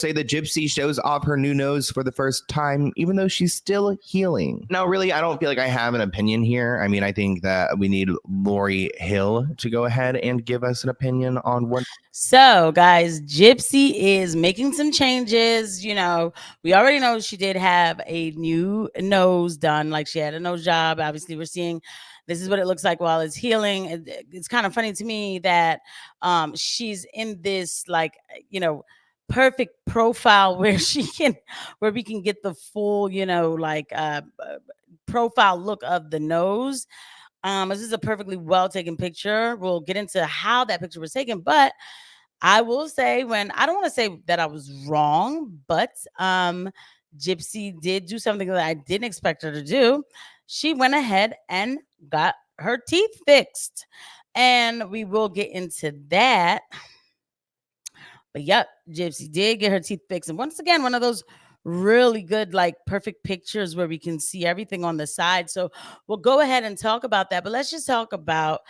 Say that Gypsy shows off her new nose for the first time, even though she's still healing. Now, really, I don't feel like I have an opinion here. I mean, I think that we need Lori Hill to go ahead and give us an opinion on what. So, guys, Gypsy is making some changes. You know, we already know she did have a new nose done, like she had a nose job. Obviously, we're seeing this is what it looks like while it's healing. It's kind of funny to me that she's in this, like, you know, perfect profile where where we can get the full, you know, like profile look of the nose. This is a perfectly well taken picture. We'll get into how that picture was taken, but I will say, when I don't want to say that I was wrong, but Gypsy did do something that I didn't expect her to do. She went ahead and got her teeth fixed, and we will get into that. But yep, Gypsy did get her teeth fixed. And once again, one of those really good, like perfect pictures where we can see everything on the side. So we'll go ahead and talk about that. But let's just talk about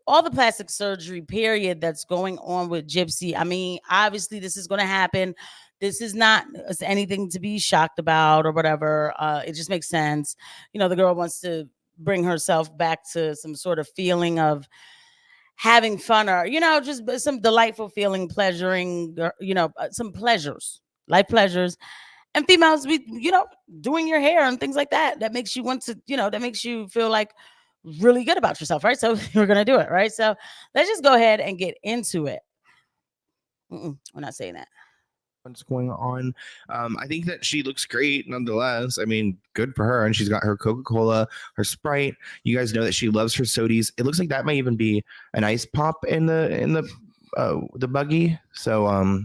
all the plastic surgery period that's going on with Gypsy. I mean, obviously this is going to happen. This is not anything to be shocked about or whatever. It just makes sense. You know, the girl wants to bring herself back to some sort of feeling of having fun, or, you know, just some delightful feeling, pleasuring, you know, some pleasures, life pleasures. And females, we, you know, doing your hair and things like that, that makes you want to, you know, that makes you feel like really good about yourself, right? So we're going to do it, right? So let's just go ahead and get into it. We're not saying that. What's going on. I think that she looks great nonetheless. I mean, good for her. And she's got her Coca-Cola, her Sprite. You guys know that she loves her sodies. It looks like that might even be an ice pop in the buggy. So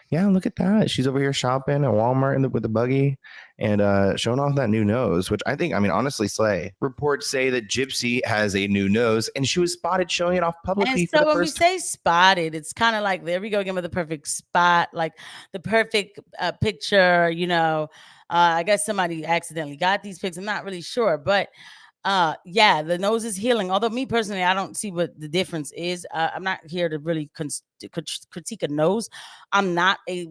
yeah, look at that. She's over here shopping at Walmart with the buggy and showing off that new nose, which I think, I mean, honestly, slay. Reports say that Gypsy has a new nose, and she was spotted showing it off publicly. And so when we say spotted, it's kind of like, there we go again with the perfect spot, like the perfect picture, you know. I guess somebody accidentally got these pics. I'm not really sure, but yeah, the nose is healing. Although me personally, I don't see what the difference is. I'm not here to really critique a nose. I'm not a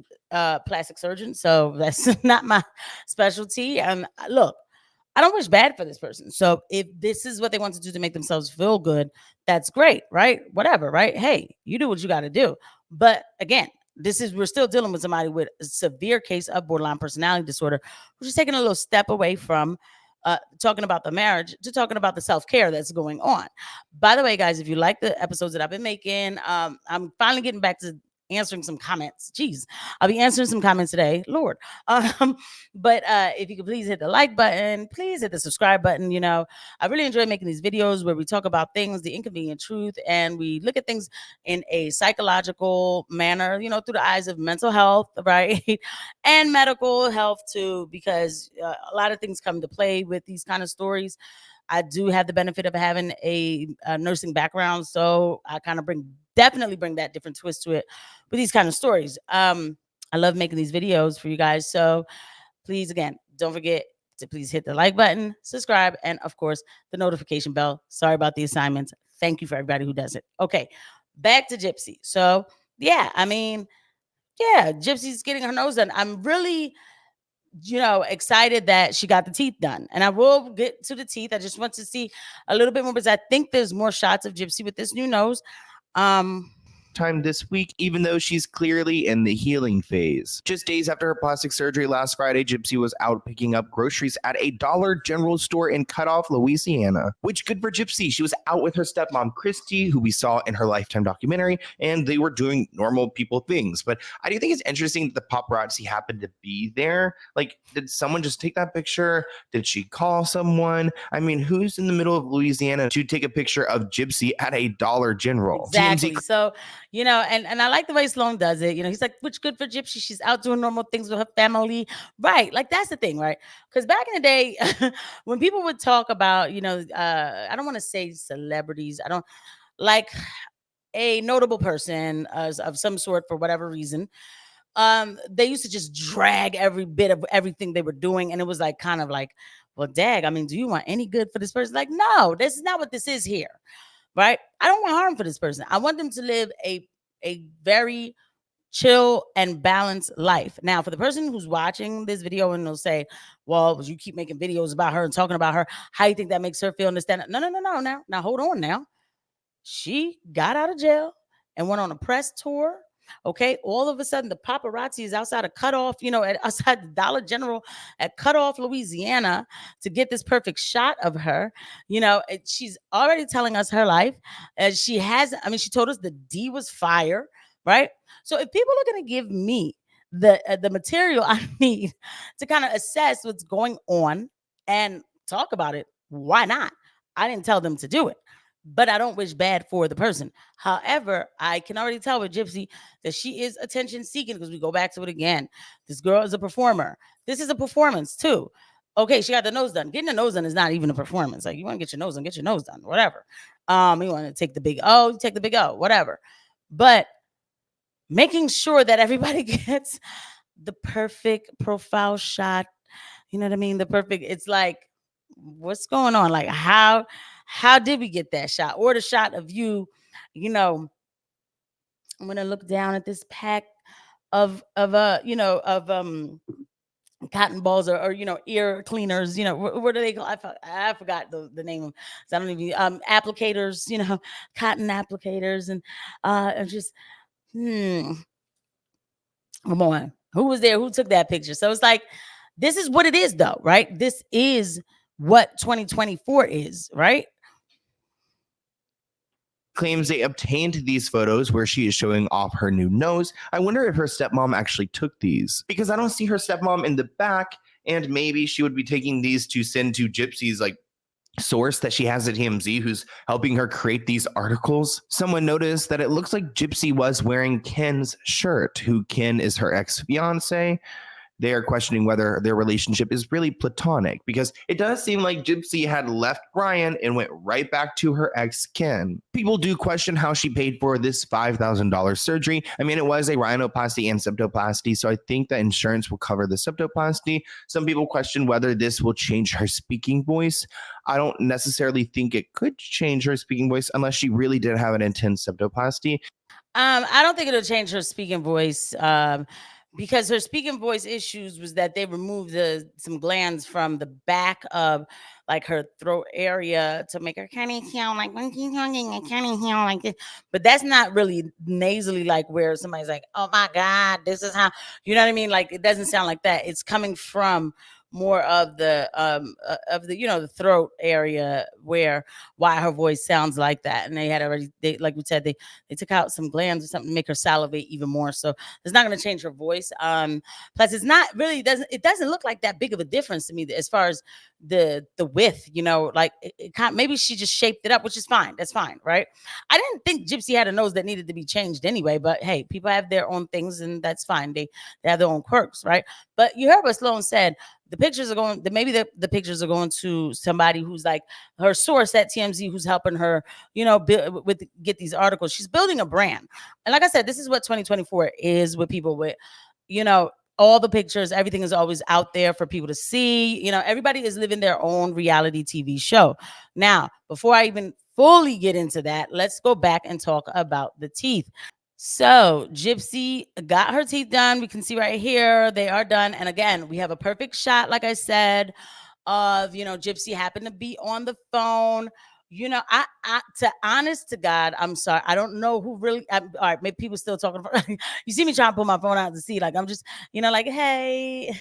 plastic surgeon, so that's not my specialty. And look, I don't wish bad for this person. So if this is what they want to do to make themselves feel good, that's great, right? Whatever, right? Hey, you do what you got to do. But again, we're still dealing with somebody with a severe case of borderline personality disorder, which is taking a little step away from talking about the marriage to talking about the self-care that's going on. By the way, guys, if you like the episodes that I've been making, I'm finally getting back to answering some comments. Jeez, I'll be answering some comments today, Lord. But if you could please hit the like button, please hit the subscribe button. You know, I really enjoy making these videos where we talk about things, the inconvenient truth, and we look at things in a psychological manner, you know, through the eyes of mental health, right? And medical health too, because a lot of things come to play with these kind of stories. I do have the benefit of having a nursing background, so I kind of definitely bring that different twist to it with these kind of stories. I love making these videos for you guys. So please, again, don't forget to please hit the like button, subscribe, and of course, the notification bell. Sorry about the assignments. Thank you for everybody who does it. Okay, back to Gypsy. So yeah, I mean, yeah, Gypsy's getting her nose done. I'm really, you know, excited that she got the teeth done. And I will get to the teeth. I just want to see a little bit more because I think there's more shots of Gypsy with this new nose. Time this week, even though she's clearly in the healing phase. Just days after her plastic surgery last Friday, Gypsy was out picking up groceries at a Dollar General store in Cutoff, Louisiana. Which, good for Gypsy. She was out with her stepmom, Christy, who we saw in her Lifetime documentary, and they were doing normal people things. But I do think it's interesting that the paparazzi happened to be there. Like, did someone just take that picture? Did she call someone? I mean, who's in the middle of Louisiana to take a picture of Gypsy at a Dollar General? Exactly. TMZ. So, you know, and I like the way Sloan does it. You know, he's like, which good for Gypsy. She's out doing normal things with her family. Right. Like, that's the thing, right? Because back in the day, when people would talk about, you know, I don't want to say celebrities. I don't like a notable person of some sort for whatever reason. They used to just drag every bit of everything they were doing. And it was like, kind of like, well, dag, I mean, do you want any good for this person? Like, no, this is not what this is here. Right? I don't want harm for this person. I want them to live a very chill and balance life. Now, for the person who's watching this video and they'll say, well, you keep making videos about her and talking about her, how you think that makes her feel? Understand? No. Now, hold on now. She got out of jail and went on a press tour. Okay, all of a sudden the paparazzi is outside of Cutoff, outside the Dollar General at Cutoff, Louisiana, to get this perfect shot of her. She's already telling us her life. She told us the D was fire, right? So if people are going to give me the material I need to kind of assess what's going on and talk about it, why not? I didn't tell them to do it, but I don't wish bad for the person. However, I can already tell with Gypsy that she is attention seeking, because we go back to it again. This girl is a performer. This is a performance too. Okay, she got the nose done. Getting the nose done is not even a performance. Like, you want to get your nose done, get your nose done, whatever. You want to take the big O, you take the big O, whatever. But making sure that everybody gets the perfect profile shot, you know what I mean? The perfect, it's like, what's going on? Like, how did we get that shot? Or the shot of you, I'm gonna look down at this pack of cotton balls or ear cleaners, what do they call? I forgot the name of, so I don't even applicators, cotton applicators, and just come on, who was there? Who took that picture? So it's like, this is what it is though, right? This is what 2024 is, right? Claims they obtained these photos where she is showing off her new nose. I wonder if her stepmom actually took these, because I don't see her stepmom in the back, and maybe she would be taking these to send to Gypsy's source that she has at TMZ, who's helping her create these articles. Someone noticed that it looks like Gypsy was wearing Ken's shirt, who Ken is her ex-fiance. They are questioning whether their relationship is really platonic, because it does seem like Gypsy had left Brian and went right back to her ex Ken. People do question how she paid for this $5,000 surgery. I mean, it was a rhinoplasty and septoplasty, so I think that insurance will cover the septoplasty. Some people question whether this will change her speaking voice. I don't necessarily think it could change her speaking voice unless she really did have an intense septoplasty. I don't think it'll change her speaking voice. Because her speaking voice issues was that they removed some glands from the back of her throat area to make her kind of sound like when she's talking, I kind of sound like this. But that's not really nasally, like where somebody's like, oh my God, this is how, you know what I mean? Like, it doesn't sound like that. It's coming from more of the the throat area, why her voice sounds like that. And they had already, like we said, they took out some glands or something to make her salivate even more. So it's not going to change her voice. Plus it's not really, it doesn't look like that big of a difference to me as far as the width, maybe she just shaped it up, which is fine. That's fine, right? I didn't think Gypsy had a nose that needed to be changed anyway, but hey, people have their own things and that's fine. They have their own quirks, right? But you heard what Sloan said. The pictures are going, maybe the pictures are going to somebody who's like her source at TMZ, who's helping her, get these articles. She's building a brand. And like I said, this is what 2024 is with people with, all the pictures, everything is always out there for people to see. Everybody is living their own reality TV show. Now, before I even fully get into that, let's go back and talk about the teeth. So Gypsy got her teeth done. We can see right here, they are done. And again, we have a perfect shot, like I said, of, Gypsy happened to be on the phone. I to honest to God, I'm sorry. I don't know who really, all right, maybe people still talking. You see me trying to pull my phone out to see, like, I'm just, like, hey,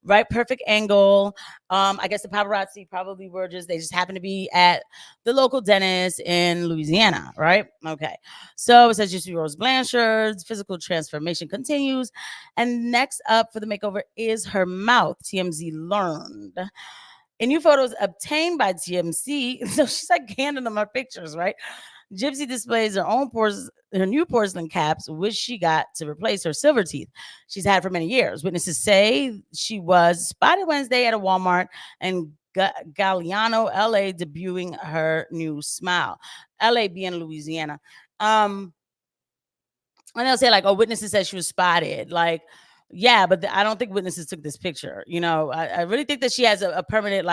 right, perfect angle. I guess the paparazzi probably they just happened to be at the local dentist in Louisiana, right? Okay. So it says Gypsy Rose Blanchard's physical transformation continues. And next up for the makeover is her mouth, TMZ learned. In new photos obtained by TMZ, so she's like handing them her pictures, right? Gypsy displays her new porcelain caps, which she got to replace her silver teeth she's had for many years. Witnesses say she was spotted Wednesday at a Walmart in Galliano, LA, debuting her new smile. LA being Louisiana. And they'll say, like, oh, witnesses said she was spotted. Like, yeah, but I don't think witnesses took this picture. I really think that she has a permanent,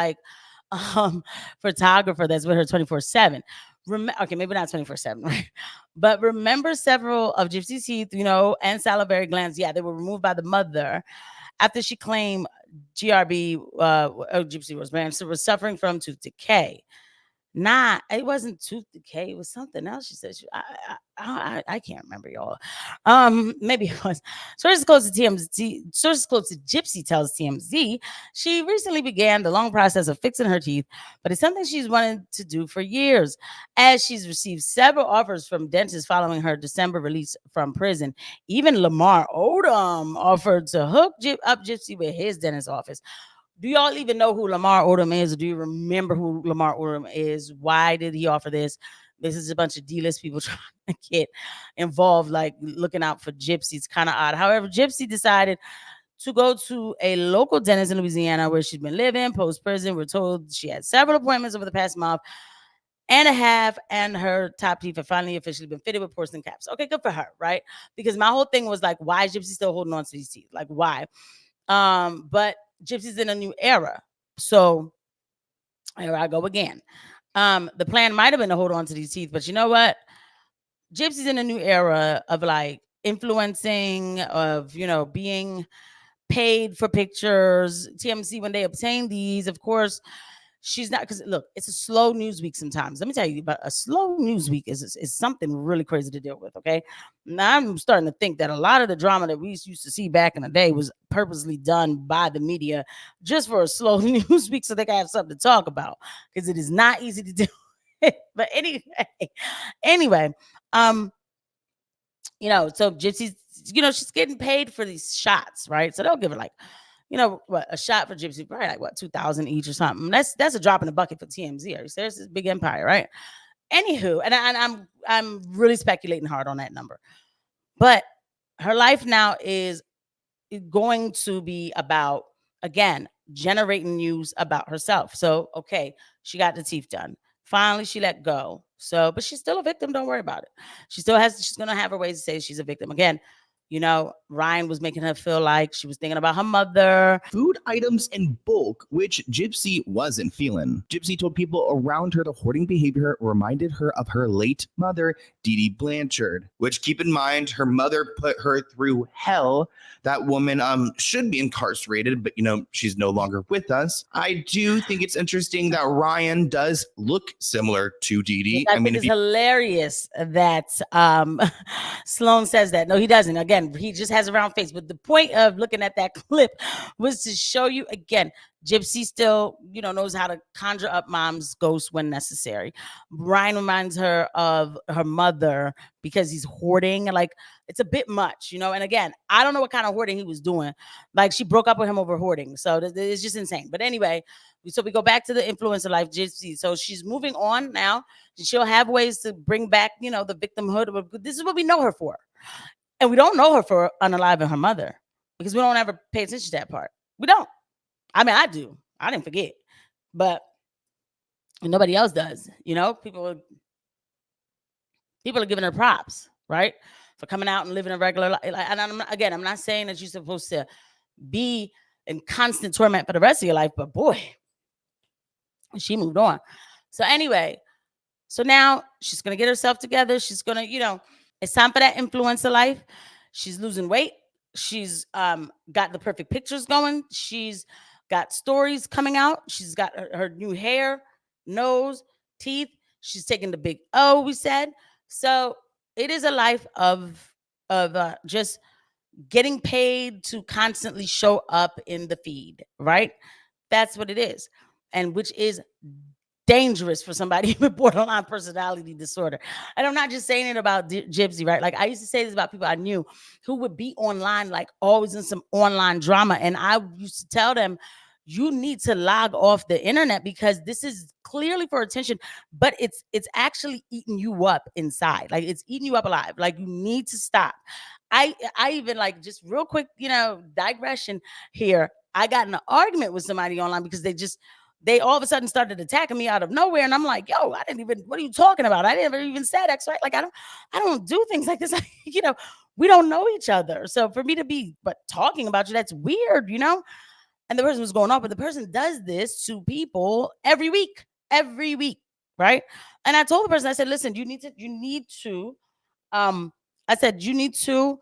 photographer that's with her 24/7. Okay, maybe not 24/7, right? But remember several of Gypsy's teeth, and salivary glands. Yeah, they were removed by the mother after she claimed GRB, Gypsy Rose was suffering from tooth decay. It wasn't tooth decay. It was something else. She said, I can't remember, y'all. Maybe it was. Sources close to TMZ, sources close to Gypsy tells TMZ she recently began the long process of fixing her teeth, but it's something she's wanted to do for years, as she's received several offers from dentists following her December release from prison. Even Lamar Odom offered to hook up Gypsy with his dentist office. Do y'all even know who Lamar Odom is? Or do you remember who Lamar Odom is? Why did he offer this? This is a bunch of D-list people trying to get involved, like looking out for Gypsy. It's kind of odd. However, Gypsy decided to go to a local dentist in Louisiana where she'd been living post-prison. We're told she had several appointments over the past month and a half, and her top teeth have finally officially been fitted with porcelain caps. Okay, good for her, right? Because my whole thing was like, why is Gypsy still holding on to these teeth? Like, why? But Gypsy's in a new era. So here I go again. The plan might have been to hold on to these teeth, but you know what? Gypsy's in a new era of like influencing, of, being paid for pictures. TMZ, when they obtain these, of course, she's not, because look, it's a slow news week sometimes. Let me tell you, but a slow news week is something really crazy to deal with. Okay, now I'm starting to think that a lot of the drama that we used to see back in the day was purposely done by the media just for a slow news week so they can have something to talk about, because it is not easy to do. But anyway, so Gypsy's, she's getting paid for these shots, right? So they'll give her like, a shot for Gypsy, probably like what, 2,000 each or something. That's a drop in the bucket for TMZ. Are you serious? It's a big empire, right? Anywho, and I'm really speculating hard on that number, but her life now is going to be about, again, generating news about herself. So okay, she got the teeth done. Finally, she let go. So, but she's still a victim. Don't worry about it. She's gonna have her ways to say she's a victim. Again, Ryan was making her feel like she was thinking about her mother. Food items in bulk, which Gypsy wasn't feeling. Gypsy told people around her the hoarding behavior reminded her of her late mother, Dee Dee Blanchard, which, keep in mind, her mother put her through hell. That woman should be incarcerated, but she's no longer with us. I do think it's interesting that Ryan does look similar to Dee Dee. I mean, it's hilarious that Sloan says that. No, he doesn't. Again, he just has a round face. But the point of looking at that clip was to show you, again, Gypsy still, knows how to conjure up mom's ghost when necessary. Ryan reminds her of her mother because he's hoarding. Like, it's a bit much, And again, I don't know what kind of hoarding he was doing. Like, she broke up with him over hoarding. So it's just insane. But anyway, so we go back to the influencer life, Gypsy. So she's moving on now. She'll have ways to bring back, the victimhood. This is what we know her for. And we don't know her for unaliving her mother because we don't ever pay attention to that part. We don't. I mean, I do. I didn't forget. But nobody else does. People are giving her props, right? For coming out and living a regular life. And I'm not saying that you're supposed to be in constant torment for the rest of your life, but boy, she moved on. So anyway, so now she's going to get herself together. She's going to, it's time for that influencer life. She's losing weight. She's got the perfect pictures going. She's got stories coming out. She's got her new hair, nose, teeth. She's taking the big O, we said. So it is a life of just getting paid to constantly show up in the feed, right? That's what it is. And which is dangerous for somebody with borderline personality disorder. And I'm not just saying it about Gypsy, right? Like, I used to say this about people I knew who would be online, like always in some online drama. And I used to tell them, you need to log off the internet because this is clearly for attention, but it's actually eating you up inside. Like, it's eating you up alive. Like, you need to stop. I even, like, just real quick, digression here. I got in an argument with somebody online because they all of a sudden started attacking me out of nowhere. And I'm like, yo, what are you talking about? I never even said X, right? Like, I don't do things like this. We don't know each other. So for me to be talking about you, that's weird, And the person was going off, but the person does this to people every week, right? And I told the person, I said, listen, you need to, I said, you need to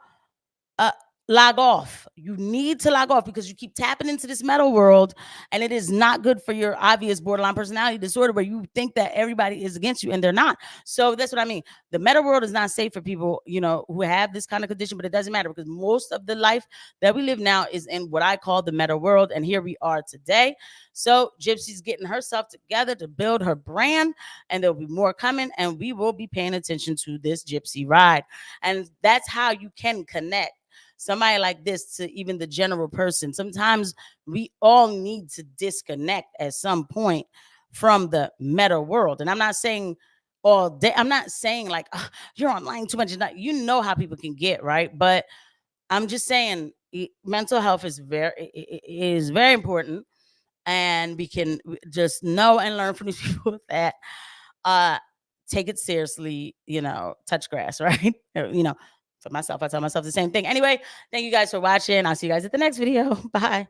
uh, log off. You need to log off because you keep tapping into this metal world, and it is not good for your obvious borderline personality disorder where you think that everybody is against you and they're not. So that's what I mean. The metal world is not safe for people, who have this kind of condition, but it doesn't matter because most of the life that we live now is in what I call the metal world. And here we are today. So Gypsy's getting herself together to build her brand, and there'll be more coming, and we will be paying attention to this Gypsy ride. And that's how you can connect somebody like this to even the general person. Sometimes we all need to disconnect at some point from the meta world. And I'm not saying all day, I'm not saying like, you're online too much. You know how people can get, right? But I'm just saying mental health is very important. And we can just know and learn from these people that take it seriously, touch grass, right? For myself, I tell myself the same thing. Anyway, thank you guys for watching. I'll see you guys at the next video. Bye.